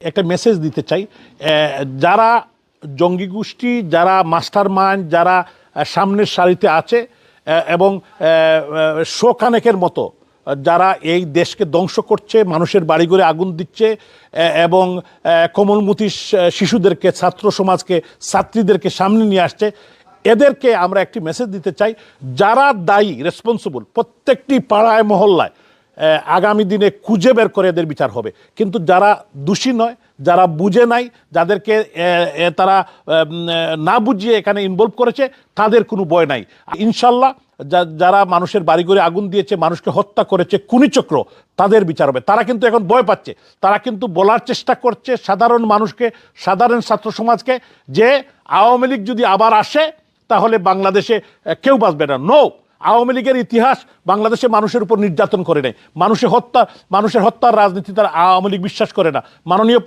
একটা মেসেজ দিতে চাই, যারা জঙ্গি গোষ্ঠী, যারা মাস্টার মাইন্ড, যারা সামনের সারিতে আছে এবং শোকানেকের মতো যারা এই দেশকে ধ্বংস করছে, মানুষের বাড়িঘরে আগুন দিচ্ছে এবং কোমলমতি শিশুদেরকে, ছাত্র সমাজকে, ছাত্রীদেরকে সামনে নিয়ে আসছে, এদেরকে আমরা একটি মেসেজ দিতে চাই, যারা দায়ী, রেসপন্সিবল, প্রত্যেকটি পাড়ায় মহল্লায় আগামী দিনে খুঁজে বের করে এদের বিচার হবে। কিন্তু যারা দোষী নয়, যারা বুঝে নাই, যাদেরকে তারা না বুঝিয়ে এখানে ইনভলভ করেছে, তাদের কোনো ভয় নাই। ইনশাল্লাহ যারা মানুষের বাড়িঘরে আগুন দিয়েছে, মানুষকে হত্যা করেছে, খুনি চক্র, তাদের বিচার হবে। তারা কিন্তু এখন ভয় পাচ্ছে, তারা কিন্তু বলার চেষ্টা করছে সাধারণ মানুষকে, সাধারণ ছাত্র সমাজকে, যে আওয়ামী লীগ যদি আবার আসে তাহলে বাংলাদেশে কেউ বাঁচবে না। নো, আওয়ামী লীগের ইতিহাস বাংলাদেশে মানুষের উপর নির্যাতন করে নেয়, মানুষের হত্যার রাজনীতি তারা আওয়ামী লীগ বিশ্বাস করে না। মাননীয়